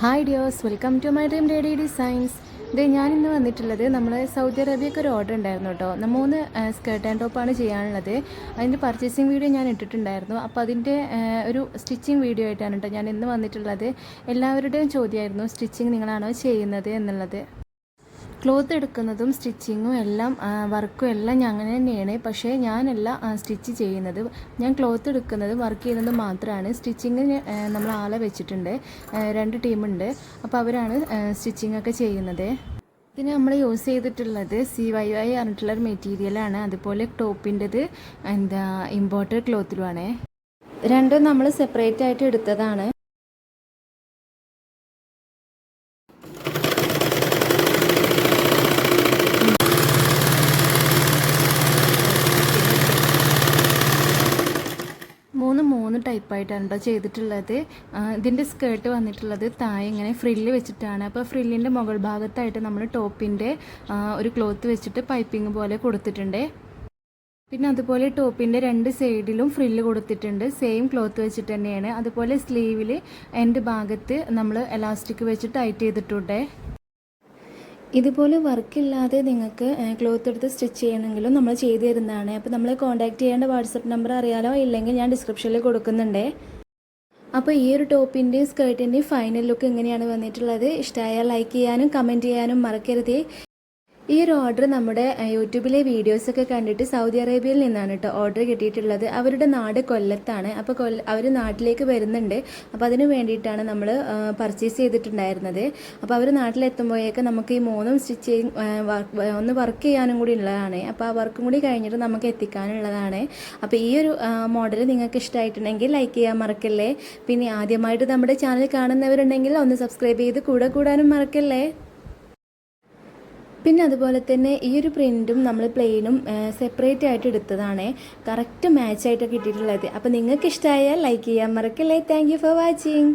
Hi dears, welcome to my dream daddy designs. ഞാനിന്ന് വന്നിട്ടുള്ളത് നമ്മൾ സൗദി അറേബ്യക്ക് ഒരു ഓർഡർ ഉണ്ടായിരുന്നു കേട്ടോ. 3 സ്കേർട്ട് ആൻഡ് ടോപ്പാണ് ചെയ്യാനുള്ളത്. അതിൻ്റെ പർച്ചേസിങ് വീഡിയോ ഞാൻ ഇട്ടിട്ടുണ്ടായിരുന്നു. അപ്പോൾ അതിൻ്റെ ഒരു സ്റ്റിച്ചിങ് വീഡിയോ ആയിട്ടാണ് കേട്ടോ ഞാൻ ഇന്ന് വന്നിട്ടുള്ളത്. എല്ലാവരുടെയും ചോദ്യമായിരുന്നു സ്റ്റിച്ചിങ് നിങ്ങളാണോ ചെയ്യുന്നത് എന്നുള്ളത്. ക്ലോത്ത് എടുക്കുന്നതും സ്റ്റിച്ചിങ്ങും എല്ലാം വർക്കും എല്ലാം ഞാൻ തന്നെയാണ്. പക്ഷേ ഞാനല്ല സ്റ്റിച്ച് ചെയ്യുന്നത്. ഞാൻ ക്ലോത്ത് എടുക്കുന്നത് വർക്ക് ചെയ്യുന്നത് മാത്രമാണ്. സ്റ്റിച്ചിങ്ങിന് നമ്മൾ ആളെ വെച്ചിട്ടുണ്ട്, 2 ടീമുണ്ട്. അപ്പോൾ അവരാണ് സ്റ്റിച്ചിങ് ഒക്കെ ചെയ്യുന്നത്. ഇതിന് നമ്മൾ യൂസ് ചെയ്തിട്ടുള്ളത് CYY പറഞ്ഞിട്ടുള്ളൊരു മെറ്റീരിയലാണ്. അതുപോലെ ടോപ്പിൻ്റെത് ഇമ്പോർട്ടഡ് ക്ലോത്തിലുമാണ്. രണ്ടും നമ്മൾ സെപ്പറേറ്റ് ആയിട്ട് എടുത്തതാണ്. മൂന്ന് ടൈപ്പായിട്ടാണ് കേട്ടോ ചെയ്തിട്ടുള്ളത്. ഇതിൻ്റെ സ്കേർട്ട് വന്നിട്ടുള്ളത് താഴെ ഇങ്ങനെ ഫ്രില്ല് വെച്ചിട്ടാണ്. അപ്പോൾ ഫ്രില്ലിൻ്റെ മുകൾ ഭാഗത്തായിട്ട് നമ്മൾ ടോപ്പിൻ്റെ ഒരു ക്ലോത്ത് വെച്ചിട്ട് പൈപ്പിംഗ് പോലെ കൊടുത്തിട്ടുണ്ട്. പിന്നെ അതുപോലെ ടോപ്പിൻ്റെ 2 സൈഡിലും ഫ്രില്ല് കൊടുത്തിട്ടുണ്ട്. സെയിം ക്ലോത്ത് വെച്ചിട്ട് തന്നെയാണ്. അതുപോലെ സ്ലീവിൽ എൻഡ് ഭാഗത്ത് നമ്മൾ എലാസ്റ്റിക് വെച്ച് ടൈറ്റ് ചെയ്തിട്ടുണ്ട്. ഇതുപോലെ വർക്കില്ലാതെ നിങ്ങൾക്ക് ക്ലോത്ത് എടുത്ത് സ്റ്റിച്ച് ചെയ്യണമെങ്കിലും നമ്മൾ ചെയ്തു തരുന്നതാണ്. അപ്പോൾ നമ്മൾ കോൺടാക്റ്റ് ചെയ്യേണ്ട വാട്സപ്പ് നമ്പർ അറിയാലോ, ഇല്ലെങ്കിൽ ഞാൻ ഡിസ്ക്രിപ്ഷനിൽ കൊടുക്കുന്നുണ്ട്. അപ്പോൾ ഈ ഒരു ടോപ്പിൻ്റെയും സ്കേർട്ടിൻ്റെയും ഫൈനൽ ലുക്ക് എങ്ങനെയാണ് വന്നിട്ടുള്ളത്? ഇഷ്ടമായാൽ ലൈക്ക് ചെയ്യാനും കമൻറ്റ് ചെയ്യാനും മറക്കരുത്. ഈ ഒരു ഓർഡർ നമ്മുടെ യൂട്യൂബിലെ വീഡിയോസൊക്കെ കണ്ടിട്ട് സൗദി അറേബ്യയിൽ നിന്നാണ് കേട്ടോ ഓർഡർ കിട്ടിയിട്ടുള്ളത്. അവരുടെ നാട് കൊല്ലത്താണ്. അപ്പോൾ അവർ നാട്ടിലേക്ക് വരുന്നുണ്ട്. അപ്പോൾ അതിന് വേണ്ടിയിട്ടാണ് നമ്മൾ പർച്ചേസ് ചെയ്തിട്ടുണ്ടായിരുന്നത്. അപ്പോൾ അവർ നാട്ടിലെത്തുമ്പോഴേക്ക് നമുക്ക് ഈ 3 സ്റ്റിച്ച് ഒന്ന് വർക്ക് ചെയ്യാനും കൂടി ഉള്ളതാണ്. അപ്പോൾ ആ വർക്കും കൂടി കഴിഞ്ഞിട്ട് നമുക്ക് എത്തിക്കാനുള്ളതാണ്. അപ്പോൾ ഈ ഒരു മോഡൽ നിങ്ങൾക്ക് ഇഷ്ടമായിട്ടുണ്ടെങ്കിൽ ലൈക്ക് ചെയ്യാൻ മറക്കല്ലേ. പിന്നെ ആദ്യമായിട്ട് നമ്മുടെ ചാനൽ കാണുന്നവരുണ്ടെങ്കിൽ ഒന്ന് സബ്സ്ക്രൈബ് ചെയ്ത് കൂടാനും മറക്കല്ലേ. പിന്നെ അതുപോലെ തന്നെ ഈ ഒരു പ്രിൻറ്റും നമ്മൾ പ്ലെയിനും സെപ്പറേറ്റ് ആയിട്ട് എടുത്തതാണ്. കറക്റ്റ് മാച്ചായിട്ട് കിട്ടിയിട്ടുള്ളത്. അപ്പോൾ നിങ്ങൾക്ക് ഇഷ്ടമായാൽ ലൈക്ക് ചെയ്യാൻ മറക്കല്ലേ. Thank you for watching.